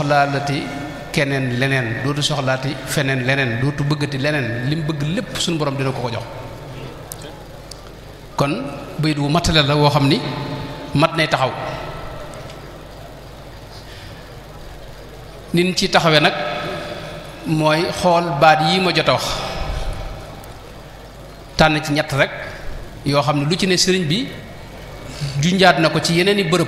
soxlaalati keneen leneen dootu soxlaati feneen leneen dootu bëggati leneen lim bëgg lépp suñu borom dina ko ko jox. kon bayit wu matale la woo xam ni mat nay taxaw nin ci taxawee nag mooy xool baat yi ma jot a wax tànn ci ñett rek yoo xam ne lu ci ne sëriñ bi junjaat na ko ci yeneen i bërëb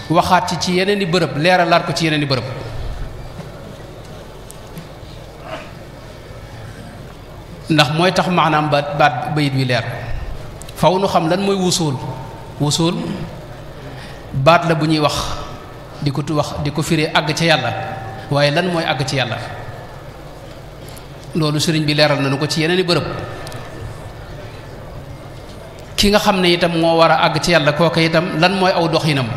waxaat ci yeneen i bërëb leeralaat ko ci yeneen i bërëb. ndax mooy tax maanaam baat bayit wi leer faw nu xam lan mooy wusuul baat la bu ñuy wax di ko firee àgg ca yàlla waaye lan mooy àgg ci yàlla loolu sëriñ bi leeral nañu ko ci yeneen i bërëb. ki nga xam ne itam moo war a àgg ci yàlla kooka itam lan mooy aw doxinam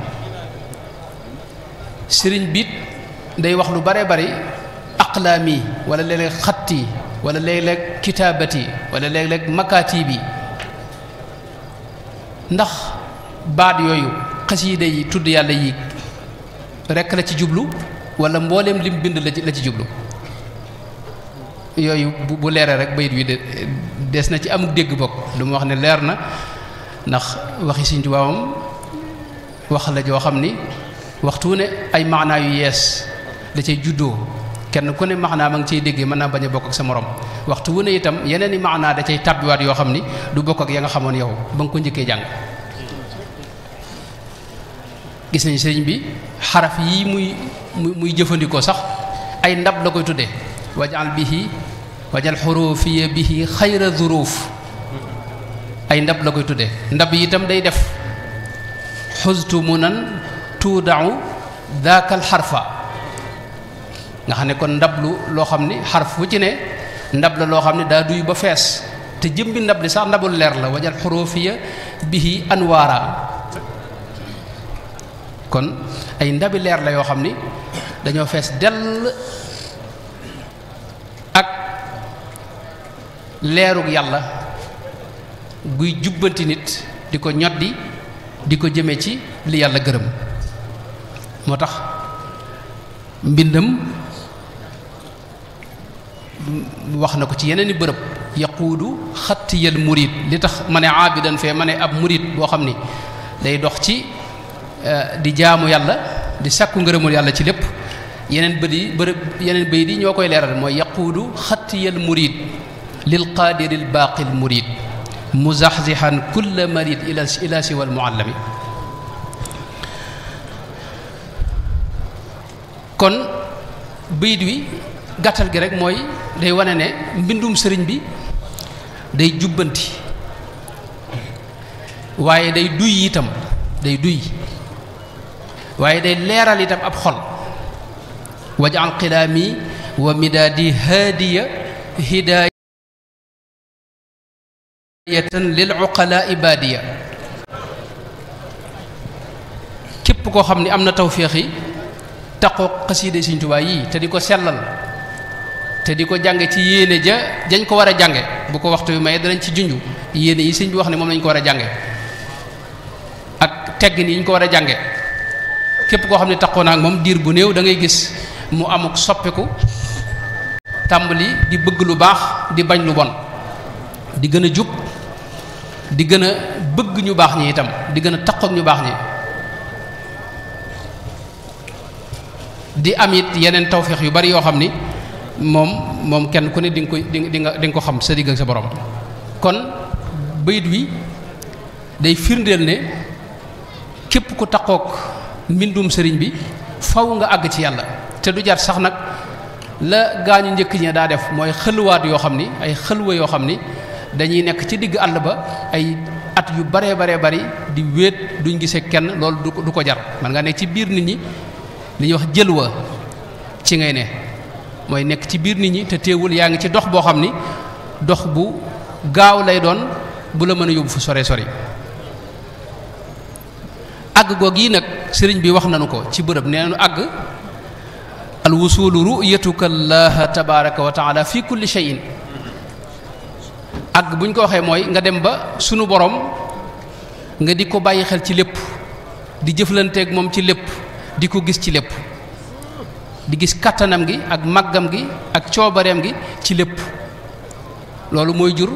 sëriñ biit day wax lu bare bari aqlaami wala léeg-léeg xatti wala léeg-léeg kitaabati wala léeg-léeg makaatibi ndax baat yooyu xasiida yi tudd yàlla yi rekk la ci jublu wala mbooleem lim bind la ci jublu yooyu bu leeree rek bayit wi des na ci amuk dégg bokk lu mu wax ne leer na ndax waxi Sëriñ Tuubaa moom wax la joo xam ni waxtu ne ay maanaa yu yees da cay juddoo kenn ku ne maanaa ma ngi ciy déggee mën naa bañ a bokk ak sa morom waxtu wu ne itam yeneen i maanaa da cay tàbbiwaat yoo xam ni du bokk ak ya nga xamoon yow ba nga ko njëkkee jàng. gis nañ sëriñ bi xaraf yi muy jëfandikoo sax ay ndab la koy tuddee wajal xurufiya bihi xayra zuruuf ay ndab la koy tuddee ndab yi itam day def xustu munan tuudau daakal xarfa nga xam ne kon ndab loo xam ni xarf wu ci ne ndab la loo xam ne daa duy ba fees te jëmbi ndab li sax ndabul leer la wajal xurufiya bihi anwaara kon ay ndabi leer la yoo xam ni dañoo fees dell ak leerug yàlla guy jubbanti nit di ko ñoddi di ko jëme ci li yàlla gërëm moo tax mbindam wax na ko ci yeneen i bërëb yaquudu xattiyal murid li tax ma ne aabidan fee ma ne ab murid boo xam ni day dox ci di jaamu yàlla di sàkku ngërëmul yàlla ci lépp yeneen bëy di ñoo koy leeral mooy yaquudu xattiyal murid lil qaadiril baaqil murid muzaxzixan kulla marid ila siwal muallami kon bayit wi gàttal gi rek mooy day wane ne mbindum sëriñ bi day jubbanti waaye day duy itam day duy waaye day leeral itam ab xol waj'al qilaami wa midaadi haadiya hidaayatan lil uqalaa ibaadiya képp koo xam ni am na tawféex yi taqoo xasiide Sëriñ Tuubaa yi te di ko sellal te di ko jànge ci yéene jañ ko war a jànge bu ko waxtu yu maye danañ ci junj yéene yi sëñ bi wax ne moom lañ ko war a jànge ak teggin yi ñu ko war a jànge képp koo xam ne taqoo naa ak moom diir bu néew da ngay gis mu amuk soppiku tàmbali di bëgg lu baax di bañ lu bon di gën a jub di gën a bëgg ñu baax ñi itam di gën a taqoo ak ñu baax ñi di am it yeneen tawféex yu bari yoo xam ni moom kenn ku ne di nga ko xam sa digg ak sa borom kon bayit wi day firndeel ne képp ku taqook mbindum sëriñ bi faw nga àgg ci yàlla te du jar sax nag la gaañu njëkk ña daa def mooy xëlwaat yoo xam ni ay xëlwa yoo xam ni dañuy nekk ci digg àll ba ay at yu baree bari di wéet duñ gisee kenn loolu du ko jar man nga nekk ci biir nit ñi li ñuy wax jëlwa ci ngay ne mooy nekk ci biir nit ñi te teewul yaa ngi ci dox boo xam ni dox bu gaaw lay doon bu la mën a yóbbu fu sore sori àgg goog yi nag sëriñ bi wax nañu ko ci bërëb nee nañu àgg al wusulu ru'yatuka allaha tabaraka wa taala fi kulli shay'in àgg bu ñu ko waxee mooy nga dem ba sunu borom nga di ko bàyyi xel ci lépp di jëflanteeg moom ci lépp di ko gis ci lépp di gis kattanam gi ak màggam gi ak coobareem gi ci lépp. loolu mooy jur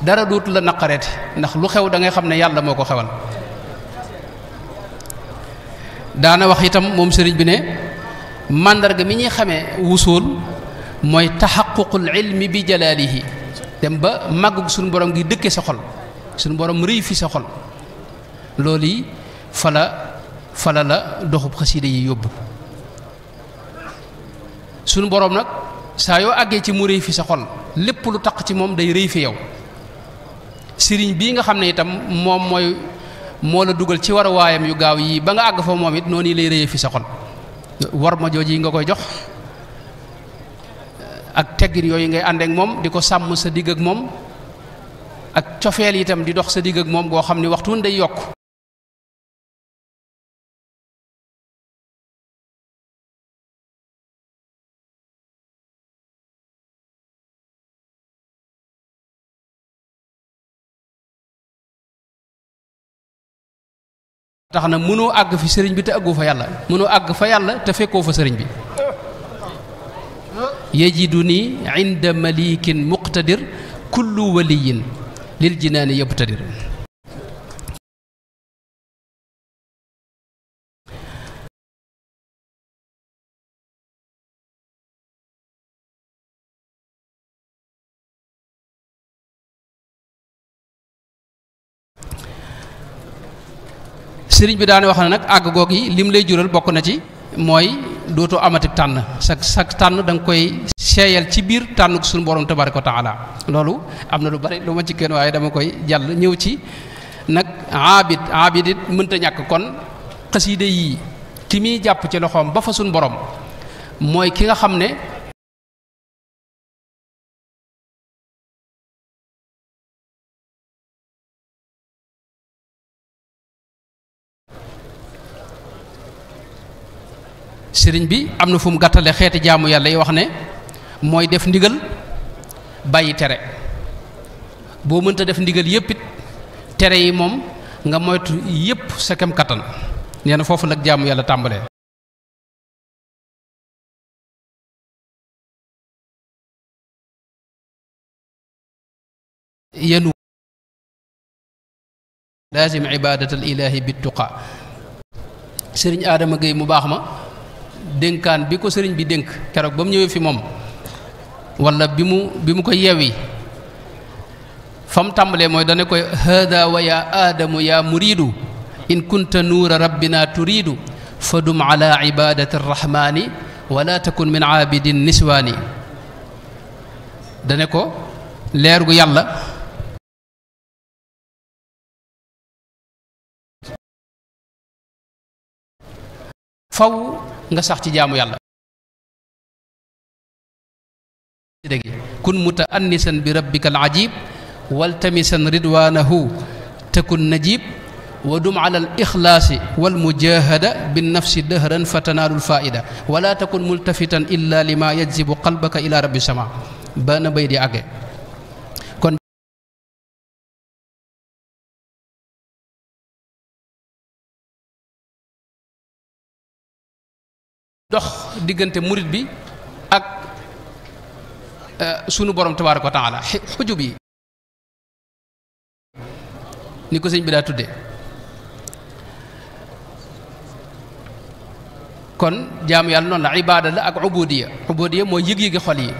dara dootu la naqareete ndax lu xew da ngay xam ne yàlla moo ko xewal. daana wax itam moom sëriñ bi ne màndarga mi ñuy xamee wusuul mooy taxaququl ilmi bi jalaalihi dem ba màggug suñu borom gi dëkke sa xol suñu borom rëy fi sa xol. loolu yi fala la doxub xasiida yi yóbbu suñu borom nag saa yoo àggee ci mu rëy fi sa xol lépp lu taq ci moom day rëy fi yow. sëriñ bii nga xam ne itam moom moo la dugal ci war a waayam yu gaaw yii ba nga àgg fa moom it noonu lay rëyee fi sa xol war ma jooju yi nga koy jox ak teggin yooyu ngay ànd ak moom di ko sàmm sa digg ak moom ak cofeel itam di dox sa digg ak moom goo xam ni waxtu day yokk. tax na mënoo àgg fi sëriñ bi te àggoo fa yàlla mënoo àgg fa yàlla te fekkoo fa sëriñ bi. yajiduni inda malikin muqtadir kullu waliyin lil jinaani yabtadir. sëriñ bi daane wax na nag àgg goog yi lim lay jural bokk na ci mooy dootoo amati tànn sa tànn da nga koy seeyal ci biir tànn ko suñu borom tabaaraka wa taala. loolu am na lu bari lu ma ci kenn waaye dama koy jàll ñëw ci nag aabid it mënta ñàkk. kon xasiide yi ki muy jàpp ci loxoom ba fa suñu borom mooy ki nga xam ne sëriñ bi am na fu mu gàttale xeeti jaamu yàlla yi wax ne mooy def ndigal bàyyi tere boo mënta def ndigal yépp it tere yi moom nga moytu yépp sa kem kattan. nee na foofu nag jaamu yàlla tàmbalee. yenu laazim ibadatal ilahi bittuqa. sëriñ Adama Gueye mu baax ma dénkaan bi ko sëriñ bi dénk keroog ba mu ñëwee fi moom wala bi mu ko yeewi fa mu tàmbalee mooy dana koy hada wa ya aadamu ya muridu in kunta nuura rabbina turidu fa dum ala ibadati arrahmani wala takun min aabidin niswaani. dane ko leer gu yàlla faw nga sax ci jaamu yàlla. dégg kun mutaannisan bi rabbika al ajib waltamisan ridwanahu takun najib wa dum ala al ixlaasi wal mujahada bin nafsi dahran fa tanaalu al faida wala takun multafitan illa lima yajzibu qalbaka ila rabbi sama ba na bay di àgge. kon dox diggante murit bi ak sunu borom tabaaraka wa taala xujub yi ni ko sëñ bi daa tudde. kon jaamu yàlla noonu la ibaada la ak ubudiya mooy yëg-yëgi xol yi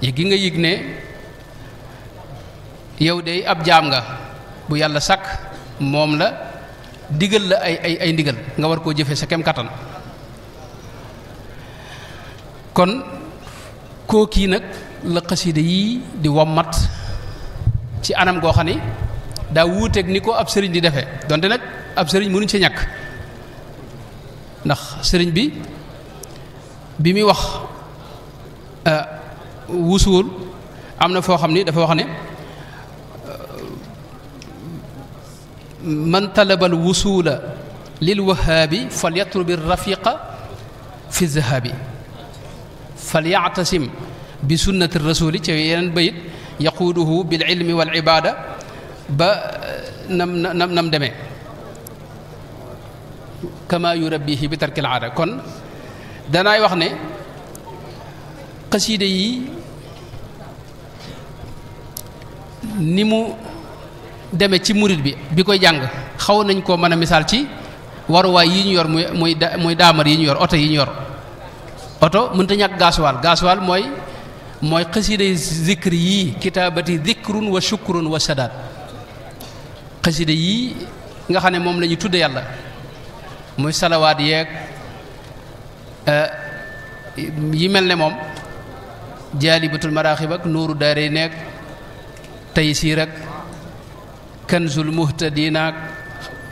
yëg gi nga yëg ne yow de ab jaam nga bu yàlla sàkk moom la digal la ay ndigal nga war koo jëfe sa kem kattan. kon kookii nag la xasida yii di wommat ci anam goo xam ne daa wuuteeg ni ko ab sëriñ di defee donte nag ab sëriñ mënuñ ci ñàkk ndax sëriñ bi muy wax wusuul am na foo xam ni dafa wax ne man talabal wusula lil wahaabi fal yatlubi rafiqa fi zahabi fal yactasim bi sunnati rasuli ci yeneen bayit yaquuduhu bil ilmi wal ibaada ba nam demee kama yurabbihi bi tarkil aada. kon danaay wax ne xasiida yi ni mu demee ci murit bi koy jàng xaw nañ koo mën a misaal ci waruwaay yi ñu yor muy daamar yi ñu yor oto yi ñu yor oto mënta ñàkk gaasuwaal mooy xasiida yi zikr yii kitaabati zikrun wa shukrun wa sadaat xasiida yii nga xam ne moom la ñu tudde yàlla muy salawaat yeeg yi mel ne moom jaalibatul maraaxib ak nuuru daare nekk taysiir ak kanzul muhtadinaak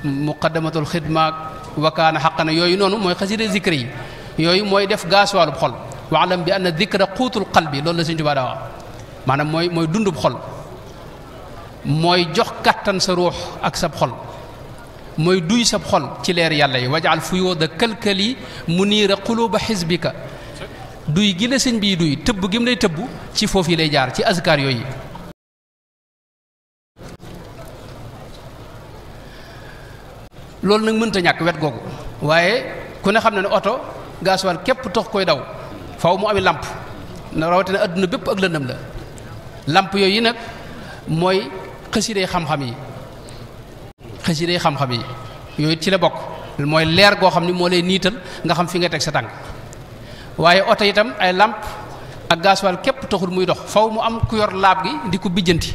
muqaddamatul xidmaak wakaana xaqana yooyu noonu mooy xasida zikr yi yooyu mooy def gaasuwaalub xol waalam bi anna zikra quutul qalbi loolu la Sëñ Tuubaa daa wax maanaam mooy dundub xol mooy jox kattan sa ruux ak sab xol mooy duy sab xol ci leer yàlla yi wajaal fuyooda kalkali muniira quluba xisbika duy gi la sëñ bii duy tëbb gi mu lay tëbb ci foofu yi lay jaar ci azkar yooyu loolu nag mënta ñàkk wet googu waaye ku ne xam ne ne oto gasoil képp tax koy daw faw mu ami làmp na rawatina adduna bépp ak lëndëm la làmp yooyu nag mooy xasiday xam-xam yi yooyu ci la bokk mooy leer goo xam ni moo lay niital nga xam fi nga teg sa tànk waaye oto itam ay làmp ak gasoil képp taxul muy dox faw mu am ku yor laab gi di ko bijjanti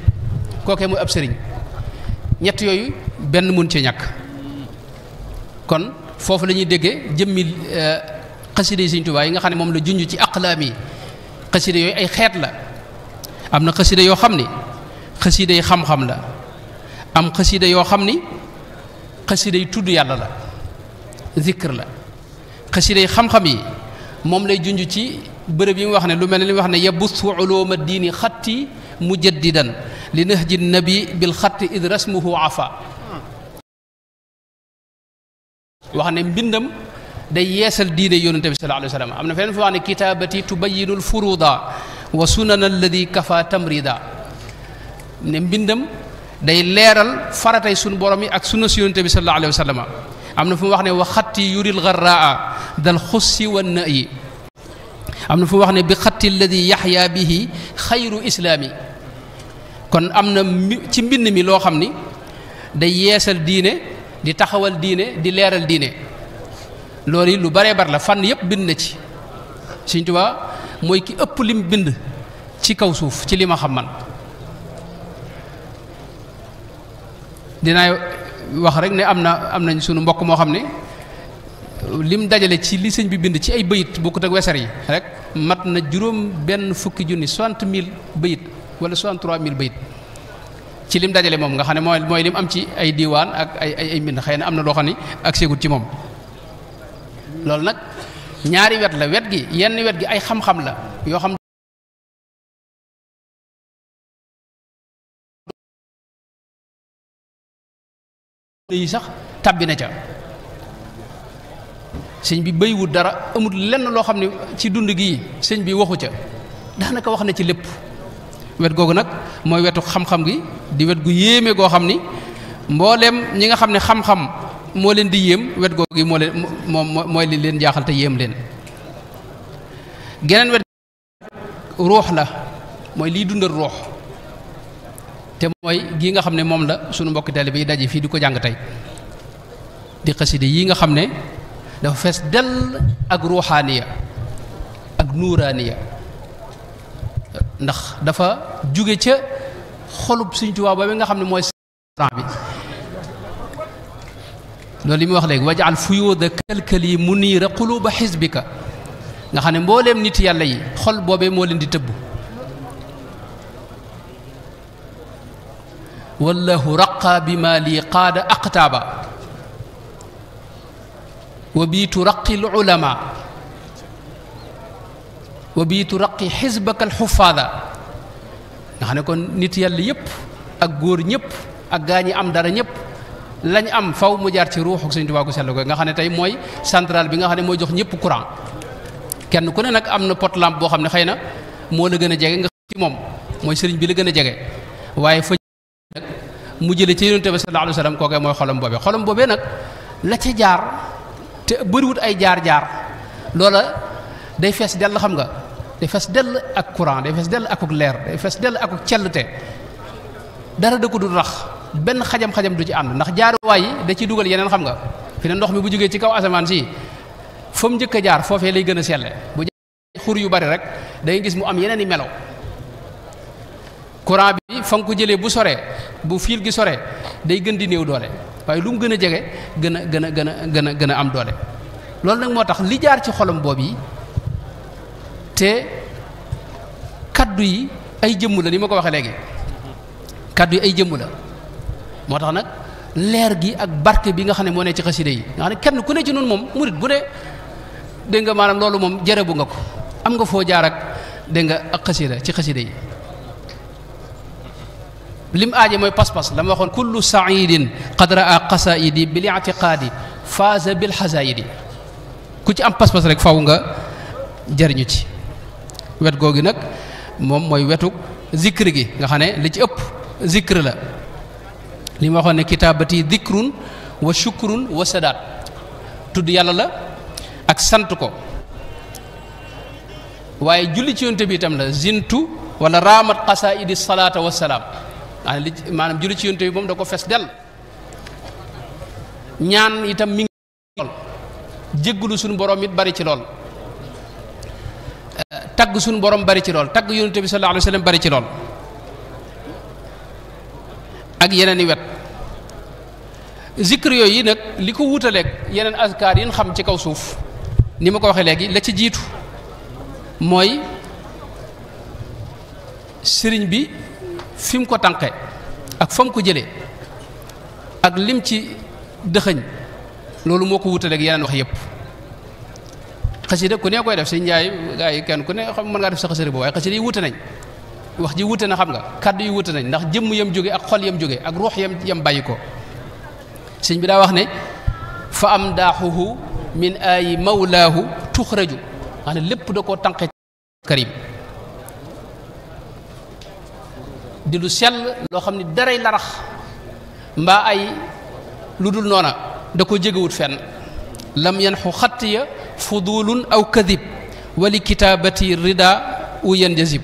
kookee muy ab sëriñ ñett yooyu benn mun ci ñàkk kon foofu la ñuy déggee jëmmi xasida yi Sëñ Tuubaa yi nga xam ne moom la junj ci aqlaam yi xasida yooyu ay xeet la am na xasida yoo xam ni xasida yi xam-xam la am xasida yoo xam ni xasida yi tudd yàlla la zikr la xasida yi xam-xam yi moom lay junj ci bërëb yi mu wax ne lu mel ne li mu wax ne yabuthu uluma diini xatti mujaddidan li nahji nabi bil xatti id rasmuhu afa wax ne mbindam day yeesal diine yonente bi sallallahu alayhi wa sallam am na feneen fi wax ne kitaabati tubayinul furuda wa sunana alladi kafa tamrida ne mbindam day leeral faratay sunu borom yi ak sunna si yonente bi sallallahu alayhi wa sallam am na fu mu wax ne wa xatti yuril garraa dal xussi wa nayi am na fu mu wax ne bi xatti alladi yaxya bihi xayru islaami kon am na ci mbind mi loo xam ni day yeesal diine di taxawal diine di leeral diine loolu yi lu baree bar la fànn yépp bind na ci Sëñ Tuubaa mooy ki ëpp lim bind ci kaw suuf ci li ma xam man dinaay wax rek ne am nañ sunu mbokk moo xam ne lim dajale ci li sëñ bi bind ci ay bëyit bokkut ak weser yi rek mat na juróom benn fukki junni 60 000 bëyit wala 63 000 bëyit ci lim dajale moom nga xam ne mooy lim am ci ay diiwaan ak ay mbind xëy na am na loo xam ne ak seegut ci moom loolu nag ñaari wet la wet gi yenn wet gi ay xam-xam la yoo xam yi sax tàbbi na ca sëñ bi béywut dara amul lenn loo xam ne ci dund gi sëñ bi waxu ca daanaka wax na ci lépp wet googu nag mooy wetu xam-xam gi di wet gu yéeme goo xam ni mbooleem ñi nga xam ne xam-xam moo leen di yéem wet googu gi mooy li leen jaaxal te yéem leen geneen wet ruux la mooy liy dundal ruux te mooy gii nga xam ne moom la sunu mbokki taalibe yi daje fii di ko jàng tey di xaside yi nga xam ne dafa fees dell ak ruuxaaniya ak nuuraaniya ndax dafa jóge ca xolub Sëñ Tuubaa ba nga xam ne mooy bi loolu li muy wax léegi wajaal fuyuuda kalkali muniira quluba xisbika nga xam ne mbooleem nit yàlla yi xol boobee moo leen di tëbb wallahu raqa bi ma lii qaada aqtaaba wa biitu raqi l ulama wa biitu raqi xisbaka alxufaada nga xam ne kon nit yàlla yëpp ak góor ñëpp ak gaa ñi am dara ñëpp lañ am faw mu jaar ci ruuxu Sëñ Tuubaa gu sell ko nga xam ne tey mooy central bi nga xam ne mooy jox ñëpp courant kenn ku ne nag am na pot lampe boo xam ne xëy na moo la gën a jege nga ci moom mooy sëriñ bi la gën a jege waaye fa nag mu jële ci Yonent bi sallallahu alayhi wa sallam kookee mooy xolam boobee nag la ca jaar te bëriwut ay jaar-jaar loola day fees dell xam nga day fees dell ak courant day fees dell akuk leer day fees dell akuk cellte dara da ko dul rax benn xajam-xajam du ci ànd ndax jaaruwaay yi da ciy dugal yeneen xam nga fi ne ndox mi bu jógee ci kaw asamaan si fa mu njëkk a jaar foofee lay gën a selle bu jaar xur yu bari rek da ngay gis mu am yeneen i melo courant bi fa nga ko jëlee bu soree bu fiil gi soree day gën di néew doole waaye lu mu gën a jege gën a am doole loolu nag moo tax li jaar ci xolam boobu yi te kaddu yi ay jëmm la ni ma ko waxee léegi kaddu yi ay jëmm la moo tax nag leer gi ak barke bi nga xam ne moo ne ci xaside yi nga xam ne kenn ku ne ci noonu moom murit bu dee dégg nga maanaam loolu moom jërëbu nga ko am nga foo jaar ak dégg nga ak xasida ci xaside yi lim aaje mooy pas-pas la ma waxoon kullu saidin qad raa qasaidi bil i'tiqaadi faaza bil xasaidi ku ci am pas-pas rek faw nga jariñu ci wet googu nag moom mooy wetu zikr gi nga xam ne li ci ëpp zikr la li ma waxoon ne kitaabati dikrun wa shukrun wa sadaat tudd yàlla la ak sant ko waaye julli ci yonte bi itam la zintu wala raamat qasaidi salaata wa salaam maanaam julli ci yonte bi moom da ko fes del ñaan itam mi ngi lool jéggulu suñu borom it bari ci lool tagg suñu borom bari ci lool tagg yonte bi sallallahu alayhi wa sallam bari ci lool ak yeneen i wet zikr yooyu nag li ko wutaleeg yeneen azkaar yi xam ci kaw suuf ni ma ko waxee léegi la ci jiitu mooy sëriñ bi fi mu ko tànqe ak fa mu ko jëlee ak lim ci dëxëñ loolu moo ko wutaleeg yeneen wax yépp xasida ku ne koy def si njaay gaa yi kenn ku ne xam mën ngaa def sa xasida boobu waaye xasida yi wute nañ wax ji wute na xam nga kàddu yi wute nañ ndax jëmm yam jóge ak xol yam jóge ak ruux yam bàyyi ko sëñ bi daa wax ne fa am daaxuhu min ayi mawlaahu tuxraju maanaam lépp da koo tànqe karim di lu sell loo xam ne daray larax mbaa ay lu dul noona da ko jégewut fenn lam yanxu xattiya fudulun aw kadib wali kitaabati rida u yan jazib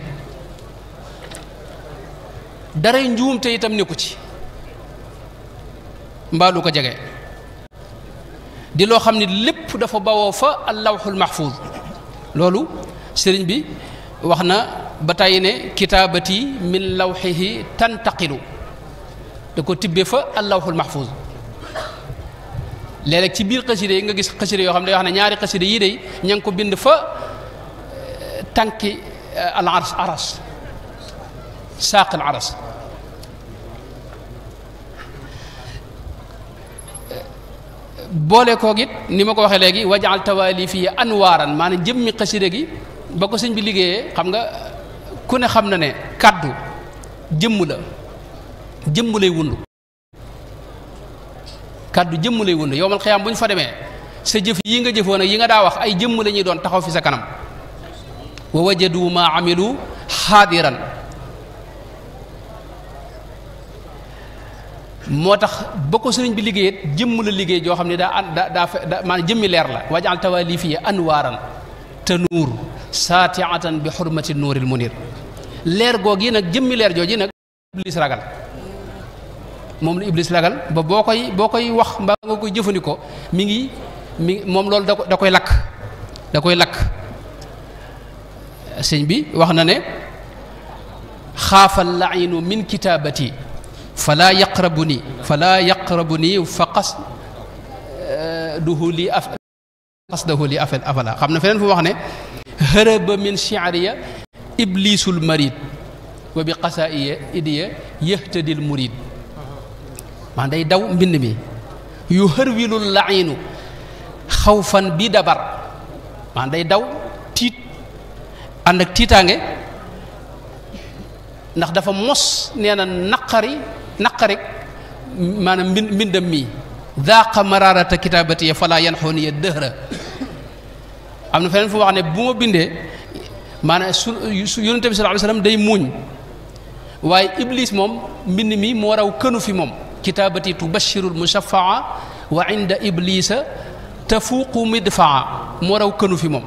daray njuumte itam nekku ci mbaa lu ko jege di loo xam ne lépp dafa bawoo fa allawxul mahfuz loolu sëriñ bi wax na ba tàyyi ne kitaabati min lawxihi tantaqilu da ko tibbee fa allawxul mahfuz léeg-léeg ci biir xasida yi nga gis xasida yoo xam ne day wax ne ñaari xasida yii day ña ngi ko bind fa tànki al aras saaq al aras boole koog it ni ma ko waxee léegi wajaal tawaali fii anwaaran maanaam jëmmi xasida gi ba ko sëñ bi liggéeyee xam nga ku ne xam na ne kàddu jëmm la jëmm lay wund kàddu jëmm lay wund yowmal xiyaam bu ñu fa demee sa jëf yi nga jëfoon ak yi nga daa wax ay jëmm la ñuy doon taxaw fi sa kanam wa wajadu ma amilu xaadiran moo tax ba ko sëriñ bi liggéeyee jëmm la liggéey joo xam ne daa maanaam jëmmi leer la wajaal tawaali fii anwaaran te nuur saatiatan bi xurmati nuuril munir leer goog yi nag jëmmi leer jooji nag iblis ragal moom la iblis ragal ba boo koy wax mbaa nga koy jëfandikoo mi ngi moom loolu da koy lakk sëñ bi wax na ne xaafa lainu min kitaabati fala yaqrabuni fa qasdahu li afala xam na feneen fu wax ne hërëba min shi'riya iblisul marid wa bi qasaiya idiya yahtadil murid maa day daw mbind mi yu hërwilul lainu xawfan bi dabar maa day daw tiit ànd ak tiitaange ndax dafa mos nee na naqari maanaam mbindam mi daaqa mararata kitabati fala yanxuniya dëhra am na feneen fu wax ne bu ma bindee maanaam yonente bi sallallahu alayhi wasallam day muuñ waaye iblis moom mbind mi moo raw kënu fi moom kitabati tubashirul mushafaa wa inda iblisa tafuuqu midfaa moo raw kënu fi moom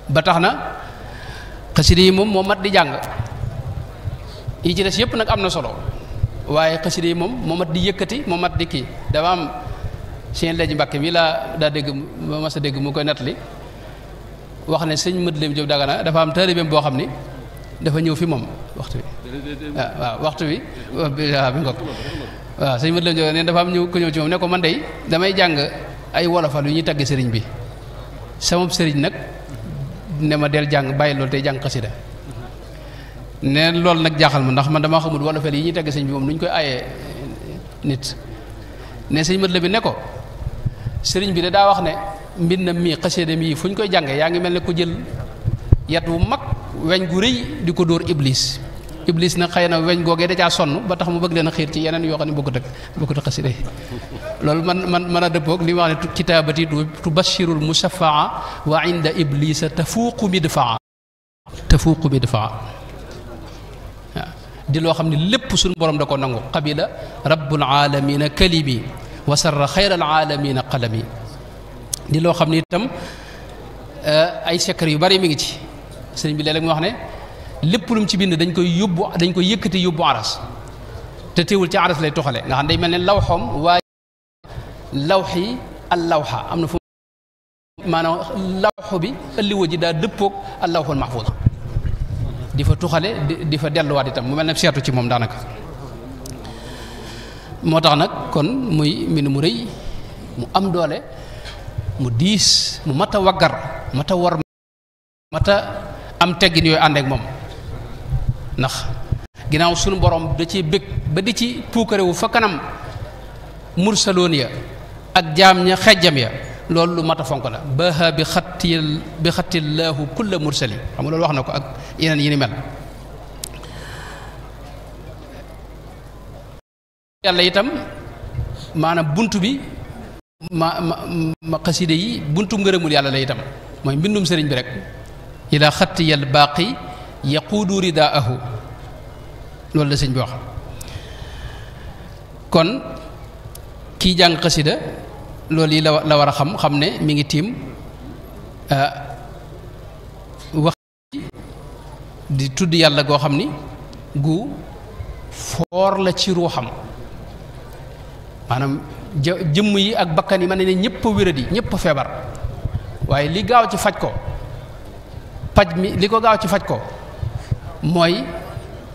ba tax na xasida yi moom moo mat di jàng yi ci des yëpp nag am na solo waaye xasida yi moom moo mat di yëkkati moo mat di kii dafa am seen leji Mbàkke mi laa daa dégg ma mas a dégg mu koy nettali wax ne sëñ Mët Lim Jóob Dagana dafa am taalibeem boo xam ni dafa ñëw fi moom waxtu bi waaw waxtu bi waaw bi ngoog waaw sëñ Mët Lim Jóob neen dafa am ñëw ku ñëw ci moom ne ko man dey damay jàng ay wolofal yu ñuy tagge sëriñ bi sama sëriñ nag ne ma del jàng bàyyi loolu tey jàng xasida ne loolu nag jaaxal ma ndax man damaa xamul wolofal yi ñuy tagge sëriñ bi moom nu ñu koy ayee nit ne sëñ Mët la bi ne ko sëriñ bi de daa wax ne mbindam mii xasida mii fu ñu koy jàngee yaa ngi mel ne ku jël yat wu mag weñ gu rëy di ko dóor iblis nag xëy na weñ googee da caa sonn ba tax mu bëgg leen a xiir ci yeneen yoo xam ne bokkut ak xasida yi loolu man a dëppoog li wax ne kitaabati tubashirul musafaa wa inda iblisa tafuuqu midfaa waaw di loo xam ne lépp suñu borom da ko nangu qabila rabbul alamina kalimi wa sarra xayral alamina qalami di loo xam ne itam ay secret yu bari mi ngi ci sëriñ bi léeg-léeg mu wax ne lépp lu mu ci bind dañ koy yëkkati yóbbu aras te teewul ci aras lay toxale nga xam day mel ne lawxoom waaye lawxi al lawxa am na fu maanaam lawxu bi ëlliwa ji daa dëppoog al lawxul mahfuz di fa tuxale di fa delluwaat itam mu mel ne seetu ci moom daanaka moo tax nag kon muy mbind mu rëy mu am doole mu diis mu mat a waggar mat a war mat a am teggin yooyu ànd ak moom ndax ginnaaw sunu borom da ci bëgg ba di ci puukarewu fa kanam mursaloon ya ak jaam ña xejjam ya loolu lu mat a fonk la baha bi xattillaahu kulla mursali xam nga loolu wax na ko ak yeneen yi ni mel yàlla itam maanaam bunt bi ma xaside yi buntu ngërëmul yàlla la itam mooy mbindum sëriñ bi rek ila xattiyal baaqi yaquudu ridaahu loolu la sëñ bi wax kon kii jàng xasida loolu yi la war a xam ne mi ngi tiim wax di tudd yàlla goo xam ni gu foor la ci ruuxam maanaam jëmm yi ak bakkan yi mën ne ñëpp a wéradi ñëpp a feebar waaye li gaaw ci faj ko li ko gaaw ci faj ko mooy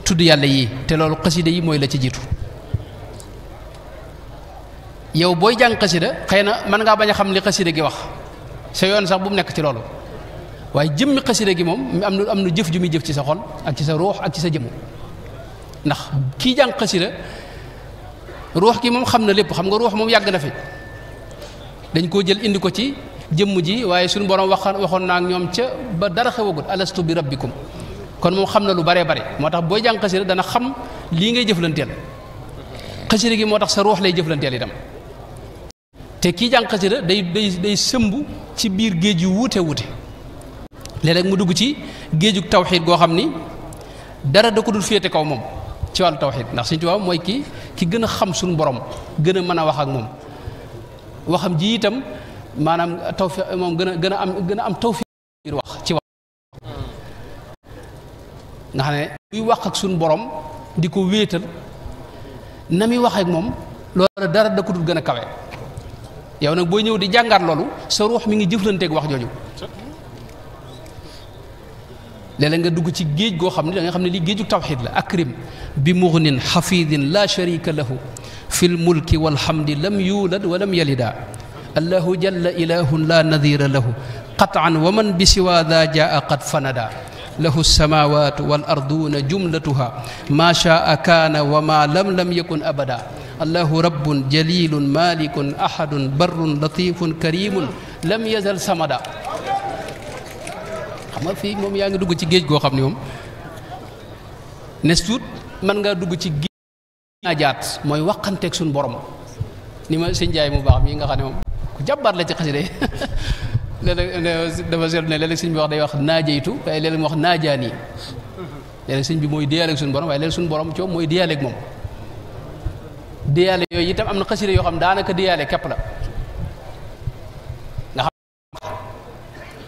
tudd yàlla yii te loolu xasida yi mooy la ci jiitu yow booy jàng xasida xëy na mën ngaa bañ a xam li xasida gi wax sa yoon sax bu mu nekk ci loolu waaye jëmmi xasida gi moom am na jëf ju muy jëf ci sa xol ak ci sa ruux ak ci sa jëmm ndax kii jàng xasida ruux gi moom xam na lépp xam nga ruux moom yàgg na fi dañ koo jël indi ko ci jëmm ji waaye suñu borom waxoon naa ak ñoom ca ba dara xewagut alastu bi rabbikum kon moom xam na lu baree bare moo tax booy jàng xasida dana xam lii ngay jëflanteel xasida gi moo tax sa ruux lay jëflanteel itam te kii jàng xasida day sëmb ci biir géej yu wuute léeg-léeg mu dugg ci géejug tawxiid goo xam ni dara da ko dul féete kaw moom ci wàllu tawxiid ndax Sëñ Tuubaa mooy ki gën a xam suñu borom gën a mën a wax ak moom waxam ji itam maanaam tawfiq moom gën a am tawfiq biir wax ci wax nga xam ne buy wax ak suñu borom di ko wéetal na muy wax ak moom loolu dara da ko dul gën a kawe yow nag booy ñëw di jàngaat loolu sa ruux mi ngi jëflanteeg wax jooju léeg-léeg nga dugg ci géej goo xam ne da nga xam ne lii géeju tawxiid la akrim bi mughnin xafidin la sharika lahu fi lmulki walhamdi lam yulad wa lam yalida allahu jalla ilahun la nadira lahu qatan wa man bi siwa da jaa qad fanada lahu lsamawatu wal arduna jumlatuha ma shaa kaana wa ma lam yakun abada allahu rabbun jalilun malikun ahadun barrun latifun karimun lam yazal samada xam nga fii moom yaa ngi dugg ci géej goo xam ne moom nes tuut mën ngaa dugg ci géej naajaat mooy waxanteeg suñu borom ni ma sëñ Njaay mu baax mii nga xam ne moom ku jàmbaar la ci xasida léeg-léeg dafa seetlu ne léeg-léeg sëñ bi wax day wax naajaytu waaye léeg-léeg mu wax naajaani léeg-léeg sëñ bi mooy diyaaleeg suñu borom waaye léeg suñu borom coow mooy diyaaleeg moom diyaale yooyu itam am na xasida yoo xam daanaka diyaale képp la nga xam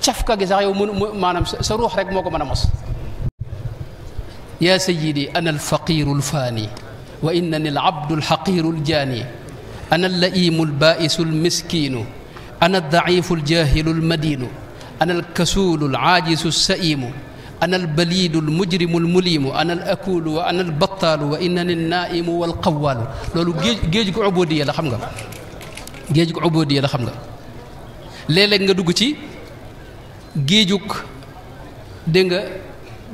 cafka gi sax yow maanaam sa ruux rek moo ko mën a mos yaa sayyidi ana alfaqiru alfaani wa innani alabdu alxaqiru aljaani ana allaimu albaisu almiskinu ana aldaifu aljahilu almadinu ana alkasuulu alaajisu alsaimu ana albaliidu almujrimu almuliimu ana alakulu wa ana albattaalu wa innani alnaaimu walqawaalu loolu géej gu ubudiya la xam nga géej gu ubudiya la xam nga léeg-léeg nga dugg ci géejug dégg nga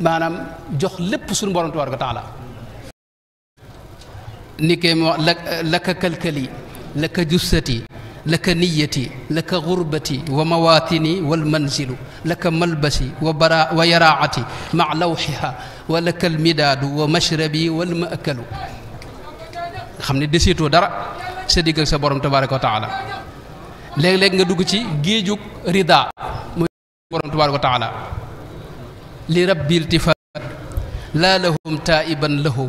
maanaam jox lépp suñu borom tabaaraka wa taala ni kee ma laka kalkali laka jussati laka niyati laka gurbati wa mawatini wal manzilu laka malbasi wa yaraati ma lawxiha wa laka almidaadu wa mashrabi wal maakalu xam ne desiitoo dara sa digg ak sa borom tabaaraka wa taala léeg-léeg nga dugg ci géejug rida muy borom tabaaraka wa taala li rabbi iltifaat laa lahum taiban lahu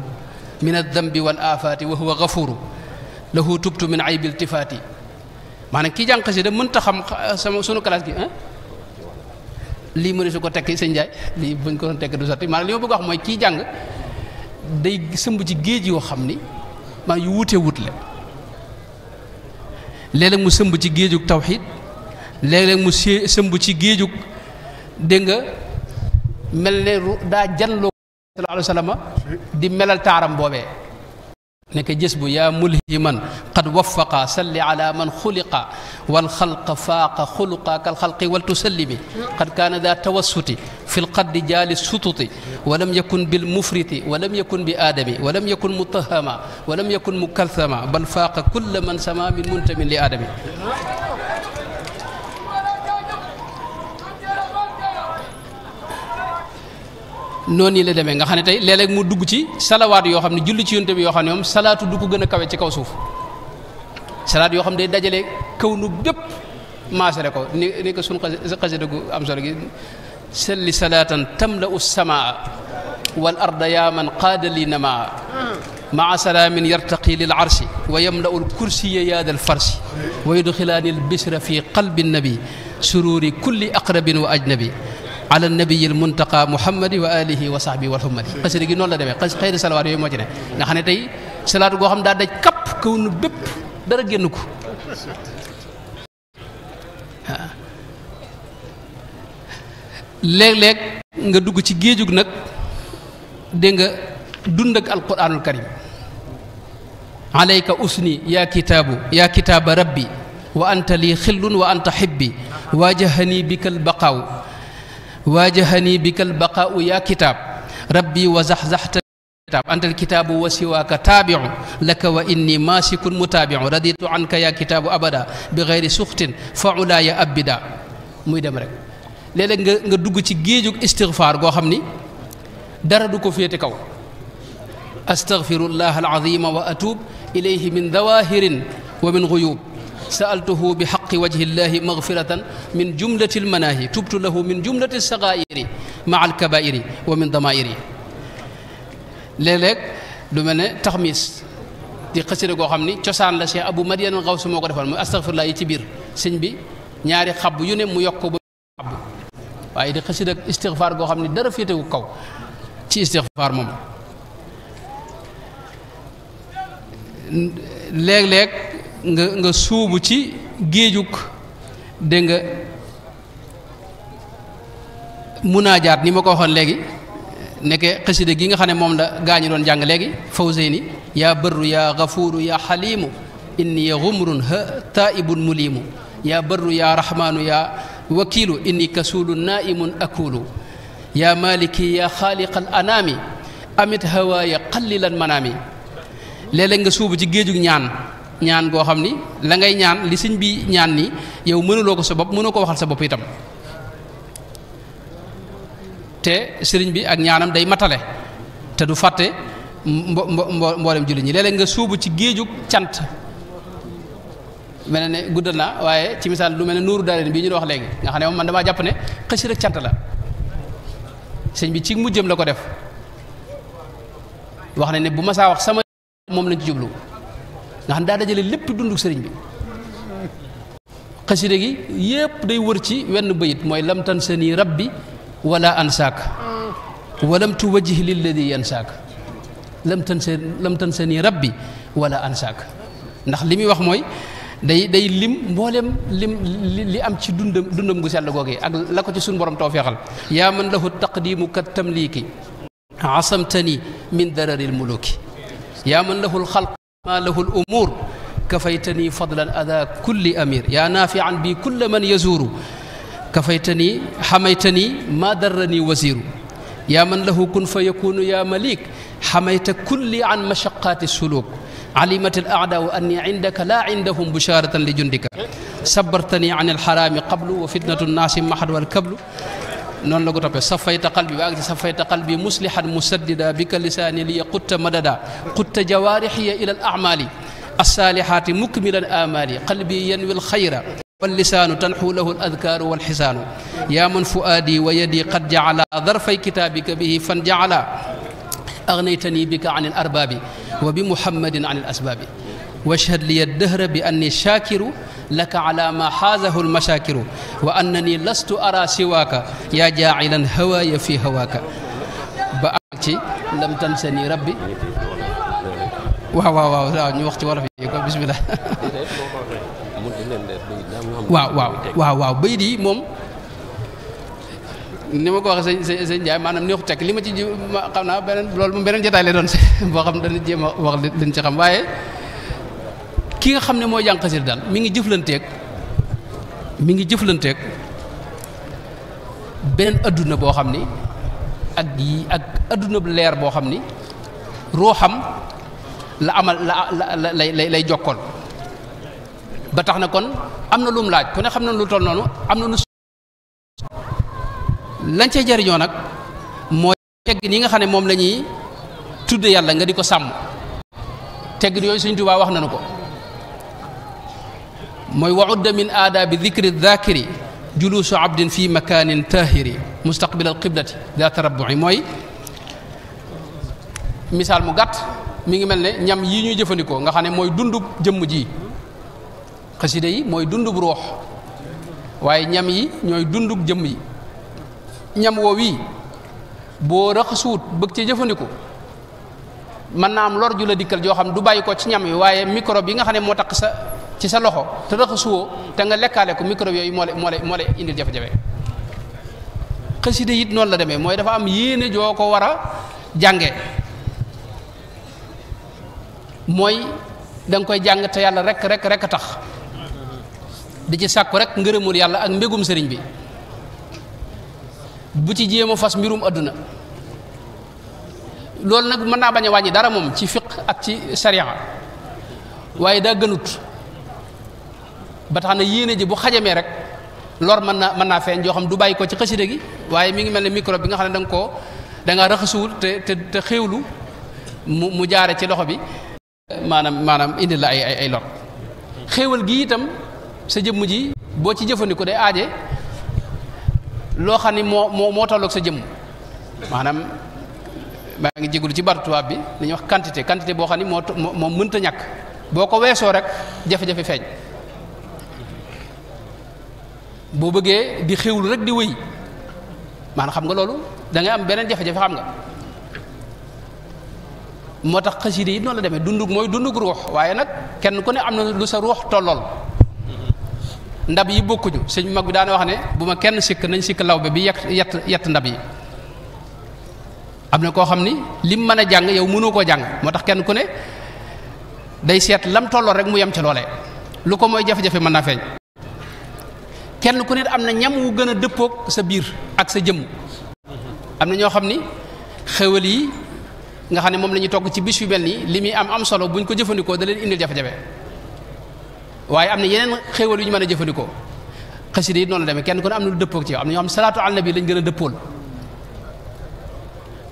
min aldambi wal afaati wa huwa gafuru lahu tubtu min aybi iltifaati maanaam kii jàng xasida mënta xam sama sunu classe gi lii mëne su ko tekki sëñ Njaay lii buñ ko doon tekk du sotti maanaam li ma bëgg wax mooy kii jàng day sëmb ci géej yoo xam ni maanaam yu wute wut la léeg-léeg mu sëmb ci géejug tawxiid léeg-léeg mu sëmb ci géejug dégg nga mel ne daa janloo sallallahu alayhi wa sallam di melal taaram boobee nekk jës bu yaa mulhiman qad waffaqa salli ala man xuliqa wal xalqa faaqa xuluqa kal xalqi wal tusallimi qad kaana daa tawassuti fi lqaddi jaali sututi wa lam yakun bil mufriti wa lam yakun bi aadami wa lam yakun mutahama wa lam yakun mukalthama bal faaqa kulla man sama min muntamin li aadami noonu yi la demee nga xam ne tey léeg-léeg mu dugg ci salawaat yoo xam ne julli ci yonte bi yoo xam ne moom salaatu du ko gën a kawe ci kaw suuf salaat yoo xam ne day dajale kaw nu bépp maasale ko ni ko suñu xasida gu am solo gi salli salaatan tamla'u samaa wal arda yaa man qaada li namaa maa salaamin yartaqi lil arshi wa yamla'u al kursiya yaada al farsi wa yudxilaani al bisra fi qalbi nabi sururi kulli aqrabin wa ajnabi ala nabiyi al muntaqa muhammadi wa alihi wa sahbihi wal hummadi xasida gi noonu la demee xëy na salawaat yooyu moo ci ne nga xam ne tey salaatu goo xam daa daj kapp kaw nu bépp dara génn ko léeg-léeg nga dugg ci géejug nag dégg nga dund ak alquranul karim alayka usni yaa kitaabu yaa kitaaba rabbi wa anta lii xillun wa anta xibbi waajahani bika albaqaaw waajahani bika albaqaau yaa kitaab rabbi wa zaxzaxta kitaab anta alkitaabu wa siwaaka taabiu laka wa inni maasikun mutaabiu raditu anka yaa kitaabu abada bi gayri suxtin fa ulaaya abida muy dem rek léeg-léeg nga dugg ci géejug istigfaar goo xam ni dara du ko féete kaw astagfirullah alazima wa atuub ilayhi min dawahirin wa min guyub sa'altuhu bi haqqi wajhi llahi maghfiratan min jumlati almanahi tubtu lahu min jumlati alsagairi maa alkabairi wa min damairi léeg-léeg lu mel ne taxmis di xasida goo xam ni cosaan la Cheikh Abou Madiane Gaws moo ko defoon muy astaghfirullah yi ci biir sëñ bi ñaari xab yu ne mu yokk ko ba xab waaye di xasida istighfar goo xam ni dara féetewu kaw ci istighfar moom léeg-léeg nga suubu ci géejug dégg nga munaajaat ni ma ko waxoon léegi nekke xasida gi nga xam ne moom la gaa ñi doon jàng léegi fawzeyni yaa barru yaa gafuuru yaa xaliimu inni ya gumrun ha taibun muliimu yaa barru yaa rahmaanu yaa wakiilu inni kasuulu naaimun akuulu yaa maliki yaa xaaliqal anaami amit hawaaya qallilan manaami léeg-léeg nga suubu ci géejug ñaan goo xam ni la ngay ñaan li sëñ bi ñaan ni yow mënuloo ko sa bopp mënoo ko waxal sa bopp itam te sëriñ bi ak ñaanam day matale te du fàtte mboolem jullit ñi léeg-léeg nga suubu ci géejug cant mel ne guddal naa waaye ci misaal lu mel ne nuuru daare bii ñu wax léegi nga xam ne moom man damaa jàpp ne xasida cant la sëñ bi ci mujjëm la ko def wax ne bu ma saa wax sama moom lañ ci jublu nga xam daa dajale lépp dundu sëriñ bi xasida gi yépp day wër ci wenn bayit mooy lam tansani rabbi wala ansaaka walam tuwajjih lilladi yansaaka lam tansani rabbi wala ansaaka ndax li muy wax mooy day lim mboolem li am ci dundam gu sell googu ak la ko ci suñu borom tawfeexal yaa man lahu taqdimu kat tamliki asamtani min dararil muluki yaa man lahu lxalq ma lahu l umur kafaytani fadlan ada kulli amir yaa naafian bi kulla man yazuru kafaytani xamaytani ma darrani wasiru yaa man lahu kun fa yakunu yaa malik xamayta kulli an mashaqaati suluk alimat al aadaau anni indaka laa indahum busharatan li jundika sabartani an alxaraami qablu wa fitnatu nnaasi mahad wal kablu noonu la ko toppee safayta qalbi ba ak ci safayta qalbi muslihan musaddida bika lisaani li qutta madada qutta jawaarixiya ila al amali alsaalihaati mukmilan amali qalbi yanwi alxayra واللسان تنحو له الأذكار والحسان يا من فؤادي ويدي قد جعل ظرفي كتابك به فانجعل أغنيتني بك عن الأرباب وبمحمد عن الأسباب واشهد لي الدهر بأني شاكر لك على ما حازه المشاكر وأنني لست أرى سواك يا جاعلا هواي في هواك بأكتي لم تنسني ربي waaw ñu wax ci wolof yi ko bismillah waaw bayit yi moom ni ma ko waxee sëñ Ndiaye maanaam neexu tekk li ma ci xam naa beneen loolu moom beneen jotaay lay doon boo xam dana jéem a wax liñ ci xam waaye ki nga xam ne mooy jàng xasida daal mi ngi jëflanteeg beneen adduna boo xam ni ak adduna bu leer boo xam ni ruuxam la amal la lay jokkool ba tax na kon am na lu mu laaj ku ne xam na lu toll noonu am na lu lañ cee jariñoo nag mooy teggin yi nga xam ne moom la ñuy tudde yàlla nga di ko sàmm teggin yooyu Sëñ Tuubaa wax nañu ko mooy waudda min aadaabi dikri daakiri juluusu abdin fi makanin tahiri mustaqbil al qiblati daata rabbu'i mooy misaal mu gàtt mi ngi mel ne ñam yi ñuy jëfandikoo nga xam ne mooy dundub jëmm ji xasida yi mooy dundub ruux waaye ñam yi ñooy dundub jëmm yi ñam woo wii boo raxasuut bëgg ci jëfandikoo mën naa am lor ju la dikkal joo xam du bàyyi ko ci ñam yi waaye microbe yi nga xam ne moo tax ci sa loxo te raxasuwoo te nga lekkaale ko microbe yooyu moo lay indil jafe-jafe xasida it noonu la demee mooy dafa am yéene joo ko war a jànge mooy da nga koy jàng te yàlla rek a tax di ci sàkku rek ngërëmul yàlla ak mbégum sëriñ bi bu ci jéem a fas mbirum adduna loolu nag mën naa bañ a wàññi dara moom ci fiq ak ci sariya waaye daa gënut ba tax na yéene ji bu xajamee rek lor mën naa feeñ joo xam du bàyyi ko ci xasida gi waaye mi ngi mel ne microbe bi nga xam ne da nga raxasuwul te xéewlu mu jaare ci loxo bi maanaam indi la ay lor xéewal gi itam sa jëmm ji boo ci jëfandikoo day aaje loo xam ni moo tolloog sa jëmm maanaam maa ngi jégalu ci baatu tubaab bi dañuy wax quantité boo xam ni moo mënta ñàkk boo ko weesoo rek jafe-jafe feeñ boo bëggee di xéwlu rek di wëy maanaam xam nga loolu da ngay am beneen jafe-jafe xam nga moo tax xasida yi noonu la demee dundug mooy dundug ruux waaye nag kenn ku ne am na lu sa ruux tollool ndab yi bokkuñu sëñ mag bi daana wax ne bu ma kenn sikk nañ sikk lawbe bi yett ndab yi am na koo xam ni lim mën a jàng yow mënoo koo jàng moo tax kenn ku ne day seet lam tollool rek mu yem ca loolee lu ko mooy jafe-jafe mën naa feeñ kenn ku ne am na ñam wu gën a dëppoog sa biir ak sa jëmm am na ñoo xam ni xéwal yi nga xam ne moom la ñuy togg ci bis yu mel nii li muy am solo buñ ko jëfandikoo da leen indil jafe-jafe waaye am na yeneen xéwal yu ñu mën a jëfandikoo xasida yi noonu la demee kenn ku ne am na lu dëppoog ci yow am na ñoo xam ne salaatu ala nabi lañ gën a dëppool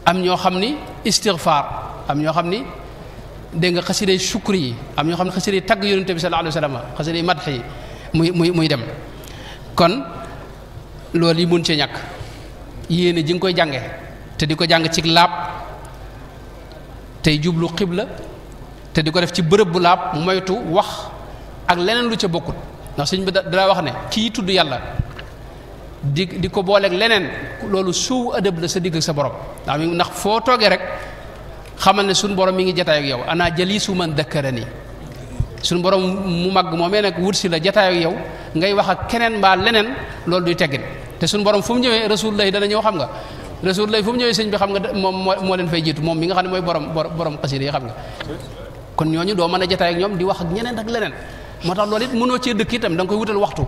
am ñoo xam ni istighfar am ñoo xam ni dégg nga xasida yi sukri yi am ñoo xam ne xasida yi tagg yonente bi sallallahu alayhi wa sallam xasida yi madx yi muy dem kon loolu yi mun cee ñàkk yéene ji nga koy jànge te di ko jàng ci laab tey jublu xibla te di ko def ci bërëb bu laab moytu wax ak leneen lu ca bokkut ndax sëñ bi daa wax ne kii tudd yàlla di ko booleeg leneen loolu suu adab la sa digg ak sa borom ndax foo toogee rek xamal ne suñu borom mi ngi jataay ak yow ana jalisu man dakkarani suñu borom mu mag moomee nag wut si la jataay ak yow ngay wax ak keneen mbaa leneen loolu duy teggin te suñu borom fu mu ñëwee rasulullah dana ñëw xam nga rasulullah fu mu ñëwee sëñ bi xam nga moom moo leen fay jiitu moom mi nga xam ne mooy borom xasida yi xam nga kon ñooñu doo mën a jataay ak ñoom di wax ak ñeneen ak leneen moo tax loolu it mënoo cee dëkk itam da nga koy wutal waxtu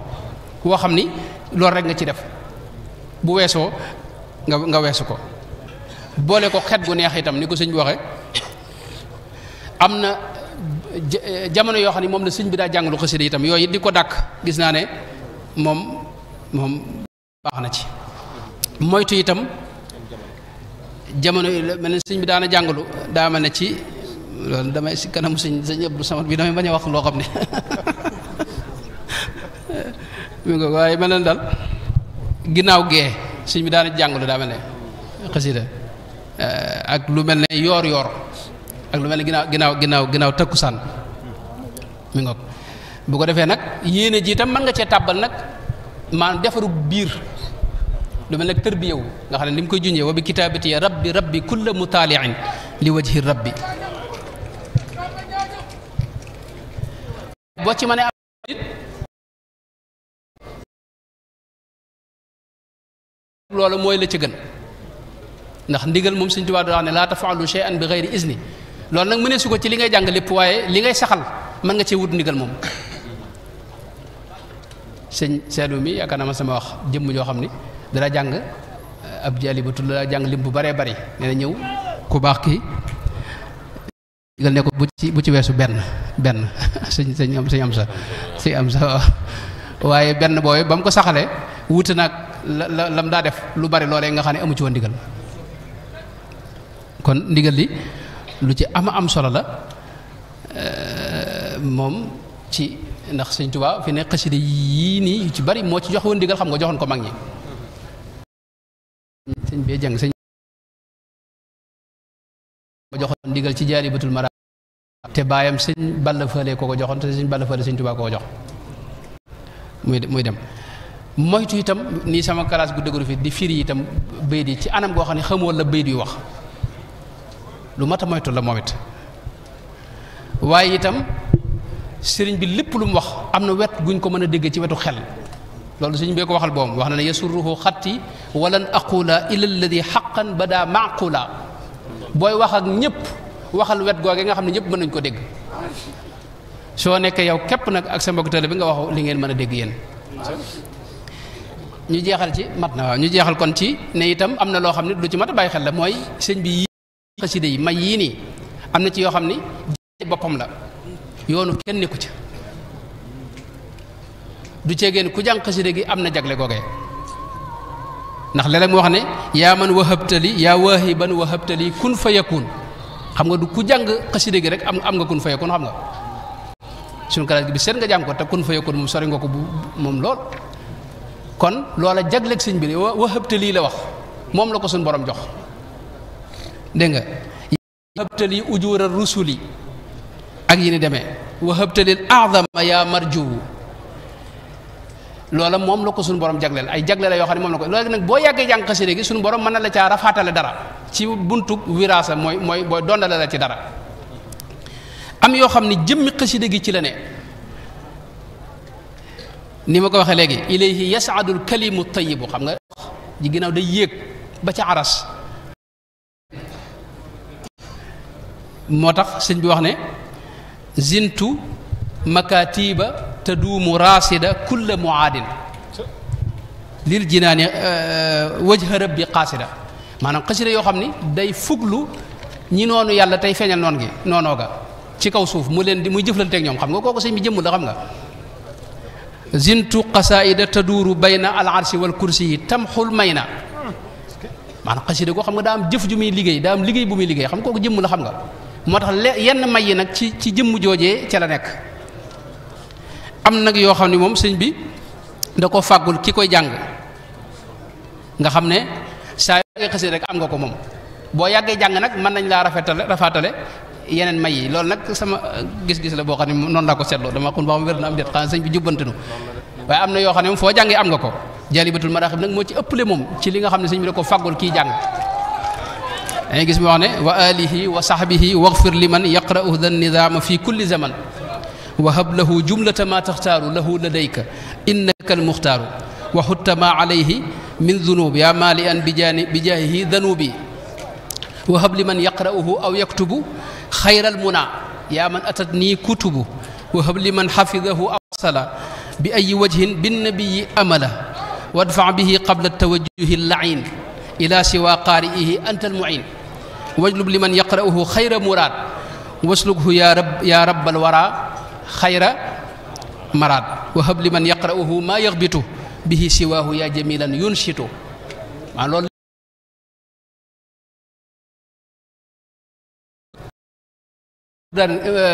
woo xam ni loolu rek nga ci def bu weesoo nga weesu ko boole ko xet gu neex itam ni ko sëñ bi waxee am na jamono yoo xam ne moom la sëñ bi daa jàngalu xasida itam yooyu it di ko dàkk gis naa ne moom baax na ci moytu itam jamono yi mel ne sëñ bi daana jàngalu daa mel ne ci loolu damay si kanamu sëñ Abdou Samad bi damay bañ a wax loo xam ne mi nga waaye mel na dal ginnaaw gee sëñ bi daana jàngalu daa mel ne xasida ak lu mel ne yoor ak lu mel ne ginnaaw takkusaan mi nga bu ko defee nag yéene ji itam mën nga cee tàbbal nag maanaam defaru biir lu mel nag tërbiyewu nga xam ne ni mu koy junjee wa bi kitaabati rabbi kulla mutaaliin li wajhi rabbi boo ci mënee am nit loolu mooy la ci gën ndax ndigal moom Sëñ Tuubaa wax ne laa tafaalu shay'an bi ghayri izni loolu nag mënee su ko ci li ngay jàng lépp waaye li ngay saxal mën nga cee wut ndigal moom sëñ Seydou mi yaakaar naa ma sama wax jëmm joo xam ni dara jàng ab jalibatul la jàng lim bu baree bari nee na ñëw ku baax kii digal ne ko bu ci weesu benn sëñ am sa waaye benn booy ba mu ko saxalee wuute nag la lam daa def lu bari loolee nga xam ne amu ci woon ndigal kon ndigal li lu ci am solo la moom ci ndax sëñ Tuubaa fi ne xasida yii nii yu ci bari moo ci jox woon ndigal xam nga joxoon ko mag ñi sëñ bee jàng sëñ ko joxoon ndigal ci Jaalibatul Maraam te baayam sëñ Balla Fale ko joxoon te sëñ Balla Fale sëñ Tuubaa ko jox muy dem moytu itam nii sama classe gu dëgëru fi di firi itam bayit yi ci anam goo xam ne xamoo la bayit yu wax lu mat a moytu la moom it waaye itam sëriñ bi lépp lu mu wax am na wet guñ ko mën a dégg ci wetu xel loolu sëriñ bee ko waxal boom wax na ne yasurruhu xatti walan aqula ila alladi xaqan bada maqula booy wax ak ñëpp waxal wet googe nga xam ne ñëpp mën nañ ko dégg soo nekkee yow képp nag ak sa mbokk tale bi nga wax li ngeen mën a dégg yéen ñu jeexal ci mat na waaw ñu jeexal kon ci ne itam am na loo xam ne lu ci mat a bàyyi xel la mooy sëñ bi yii xasida yi may yii nii am na ci yoo xam ni boppam la yoonu kenn nekku ci du ceegeen ku jàng xasida gi am na jagle googee ndax léeg-léeg mu wax ne yaa man wahabtali yaa waahiban wahabtali kun fa yakun xam nga du ku jàng xasida gi rek am nga kun fa yakun xam nga suñu kalaas gi bi seet nga jàng ko te kun fa yakun moom sori nga ko bu moom lool kon loola jagleeg sëñ bi wahabtali la wax moom la ko suñu borom jox dégg nga wahabtali ujura rusuli ak yi ni demee wahabtalil a'zama yaa marju loola moom la ko suñu borom jagleel ay jagleel la yoo xam ne moom la ko loolu nag boo yàggee jàng xasida gi suñu borom mën na la caa rafaatale dara ci buntub wiraasa mooy booy dondale la ci dara am yoo xam ne jëmmi xasida gi ci la ne ni ma ko waxee léegi ilayhi yasaadul kalimu tayibu xam nga ji ginnaaw day yéeg ba ca aras moo tax sëñ bi wax ne zintu makatiba taduumu raasida kulla muaadin lil jinaani wajha rabbi qaasida maanaam xasida yoo xam ni day fuglu ñi noonu yàlla tey feeñal noon gi noonoo ga ci kaw suuf mu leen di muy jëflanteeg ñoom xam nga kooku sëñ bi jëmmul la xam nga zintu qasaida taduuru bayna al arshi wal kursi yi tamxul may na maanaam xasida koo xam nga daa am jëf ju muy liggéey daa am liggéey bu muy liggéey xam nga kooku jëmm la xam nga moo tax yenn may yi nag ci jëmm joojee ca la nekk am nag yoo xam ne moom sëñ bi da ko fàggul ki koy jàng nga xam ne saa yoo xasida rek am nga ko moom boo yàggee jàng nag mën nañ laa rafaatale yeneen may yi loolu nag sama gis-gis la boo xam ne noonu laa ko seetloo dama xun ba xam wér na am déet xanaa sëñ bi jubbantinu waaye am na yoo xam ne moom foo jàngee am nga ko Jaalibatul Maraaxib nag moo ci ëppale moom ci li nga xam ne sëñ bi da ko faggul kii jàng dangay gis mu wax ne wa alihi wa sahbihi waghfir liman yaqra'u dha nizaama fi kulli zaman wa hab lahu jumlata ma taxtaaru lahu ladayka innaka almuxtaaru wa xutta ma alayhi min dunubi yaa maali an bi jaahihi danubi wa hab liman yaqra'uhu aw yaktubu xayral muna yaa man atat nii kutubu wa hab liman xafidahu aw sala bi ay wajhin binnabiyi amala wadfa bihi qabla tawajjuhi llain ila siwa qaari'ihi anta almuin wajlub liman yaqra'uhu xayra muraad waslukhu ya rabbal wara xayra maraad wa hab liman yaqra'uhu ma yaxbitu bihi siwaahu ya jamilan yunshitu maa loolu daan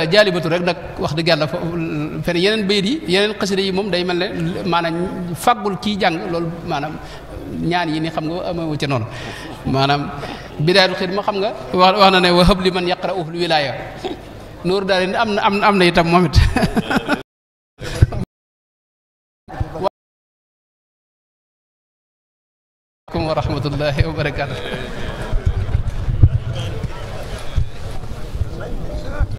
jaalibatu rek nag wax dëgg yàlla fene yeneen bayit yi yeneen xasida yi moom day mel ne maanaam faggul kii jàng loolu maanaam ñaan yi ni xam nga amewu ci noonu maanaam bidaayatul xidma xam nga wax na ne wa hab li man yaqra'u wilaaya nuuru daal am na itam moom it wa rahmatullahi wa barakaatu